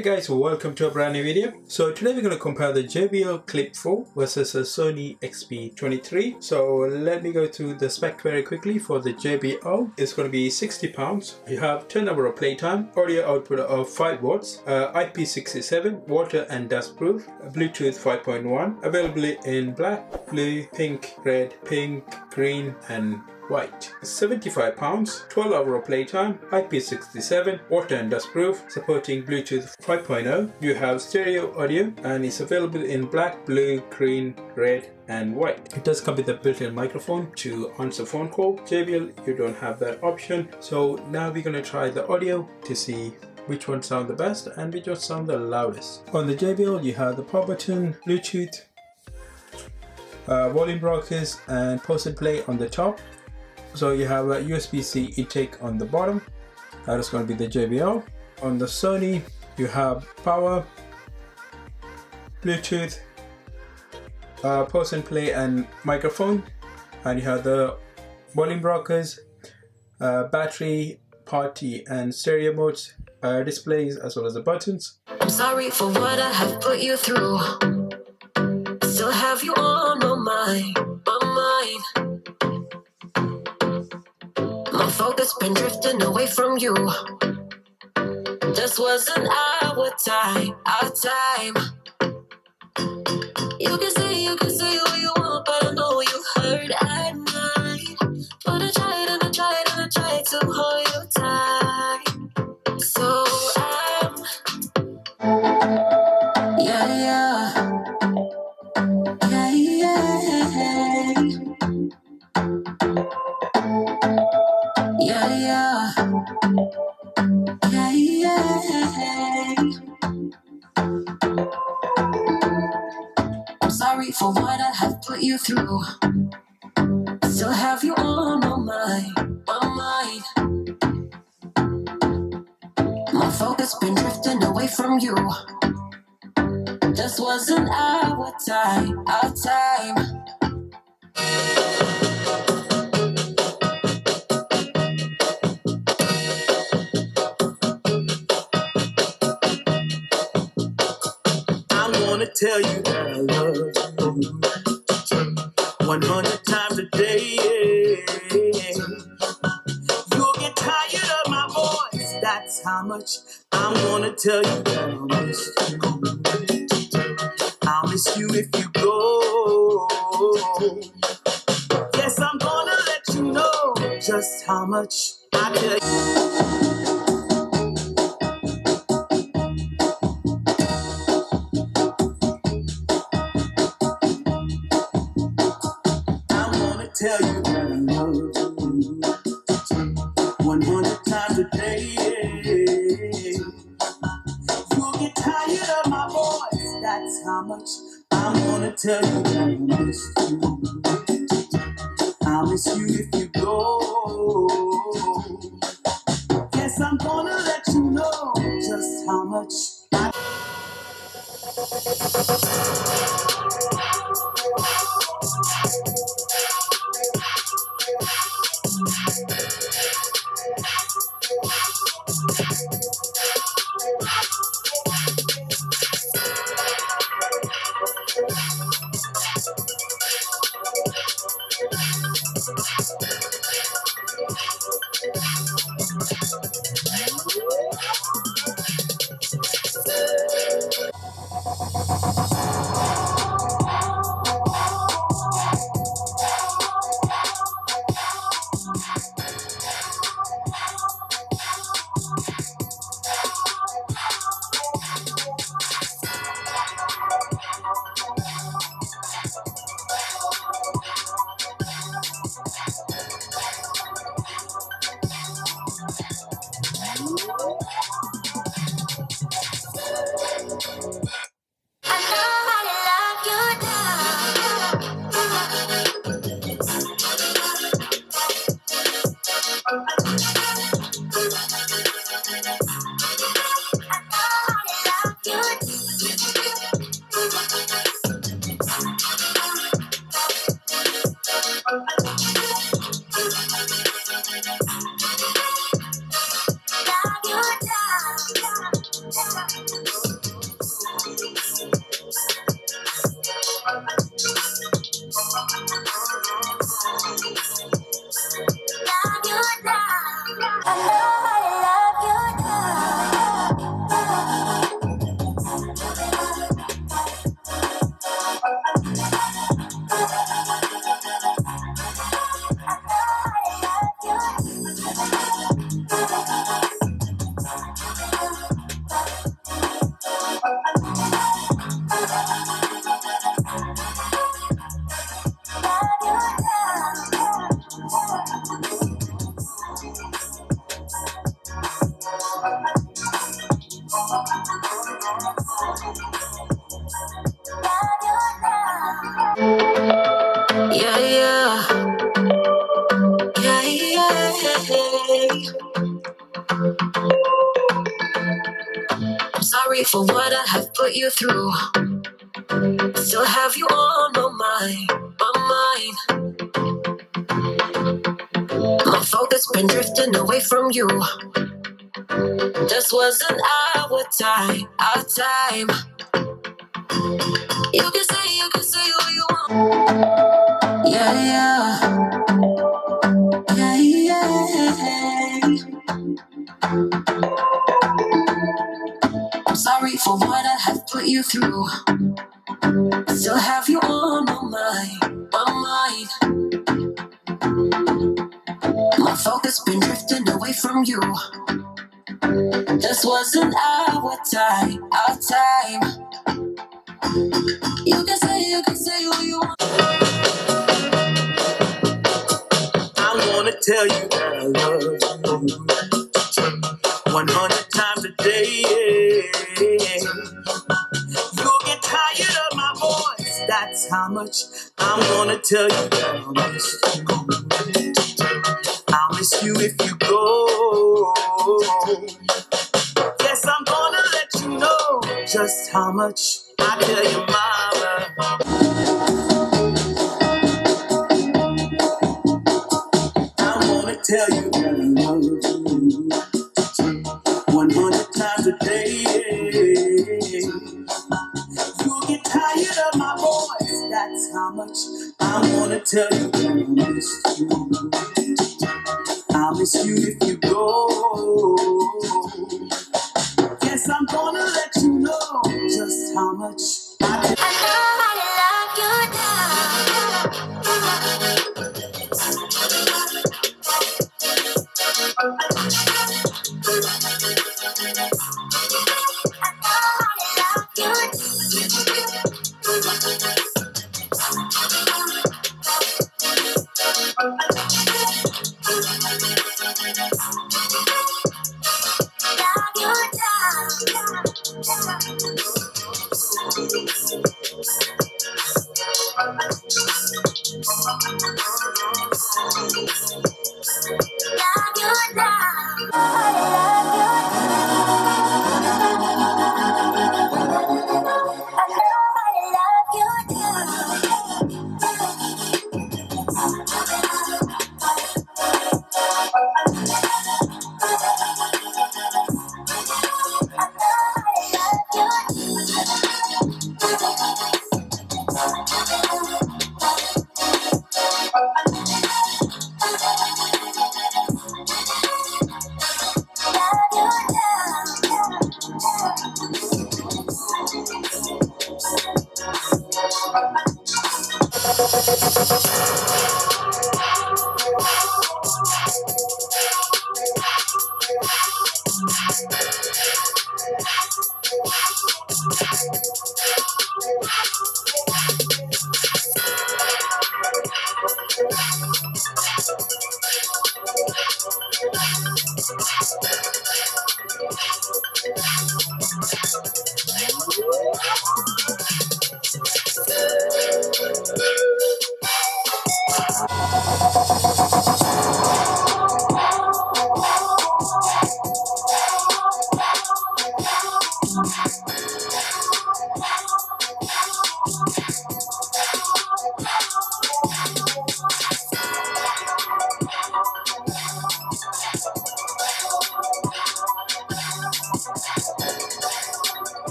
Hey guys, welcome to a brand new video. So today we're going to compare the JBL Clip 4 versus a Sony XB23. So let me go through the spec very quickly. For the JBL, it's going to be £60. You have 10 hours of playtime, audio output of 5 watts, IP67, water and dust proof, Bluetooth 5.1, available in black, blue, pink, red, pink, green and white. £75, 12 hours of playtime, IP67, water and dust proof, supporting Bluetooth 5.0. You have stereo audio and it's available in black, blue, green, red and white. It does come with a built-in microphone to answer phone call. JBL, you don't have that option. So now we're going to try the audio to see which one sound the best and which one sound the loudest. On the JBL you have the power button, Bluetooth, volume rockers and pause and play on the top. So you have a USB-C intake on the bottom. That is going to be the JBL. On the Sony you have power, Bluetooth, pause and play and microphone, and you have the volume rockers, battery, party and stereo modes, displays as well as the buttons. I'm sorry for what I have put you through. Still have you on my mind, My focus been drifting away from you. This wasn't our time, You can say what you want, but I know you heard at night. But I tried to hold you tight. So I'm sorry for what I have put you through. Still have you on my mind. My focus been drifting away from you. This wasn't our time, Tell you that I love you 100 times a day. You'll get tired of my voice. That's how much I'm gonna tell you that I miss you. I'll miss you if you go. Yes, I'm gonna let you know just how much I tell you. Tell you that I love you 100 times a day. You'll get tired of my voice. That's how much I'm gonna tell you that I miss you. I'll miss you if you go. Yes, I'm gonna let you know just how much I Yeah, yeah, yeah, yeah. I'm sorry for what I have put you through. Still have you on my mind. My focus been drifting away from you. This wasn't our time, our time. You can say what you want. Yeah, yeah, yeah, yeah. I'm sorry for what I have put you through. Still have you on my mind. My focus been drifting away from you. This wasn't our time, our time. You can say what you want. I wanna tell you that I love you 100 times a day. You'll get tired of my voice. That's how much I'm gonna tell you that I miss you. I'll miss you if you go. Yes, I'm gonna let you know just how much I tell you, mama. I wanna tell you that I love you 100 times a day. You'll get tired of my voice. That's how much I'm gonna tell you that I miss you. I'll miss you if you go. Yes, I'm gonna let you know just how much I love you now.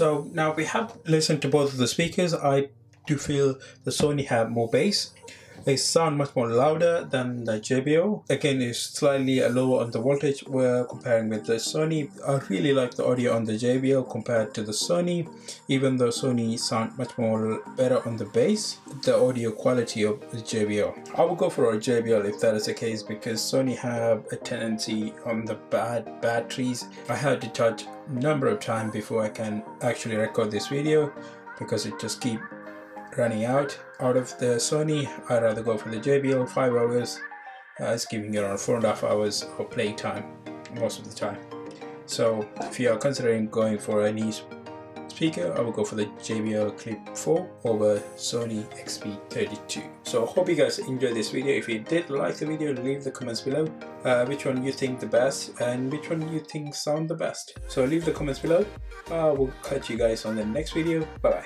So now we have listened to both of the speakers. I do feel the Sony have more bass. They sound much more louder than the JBL. Again, it's slightly lower on the voltage we're comparing with the Sony. I really like the audio on the JBL compared to the Sony. Even though Sony sound much more better on the bass, the audio quality of the JBL. I will go for a JBL if that is the case, because Sony have a tendency on the bad batteries. I had to charge a number of times before I can actually record this video because it just keeps running out of the Sony. I'd rather go for the JBL. 5 hours, it's giving you around 4.5 hours of playing time most of the time. So if you are considering going for any speaker, I will go for the JBL Clip 4 over Sony XB23. So hope you guys enjoyed this video. If you did like the video, leave the comments below which one you think the best and which one you think sound the best. So leave the comments below. I will catch you guys on the next video. Bye bye.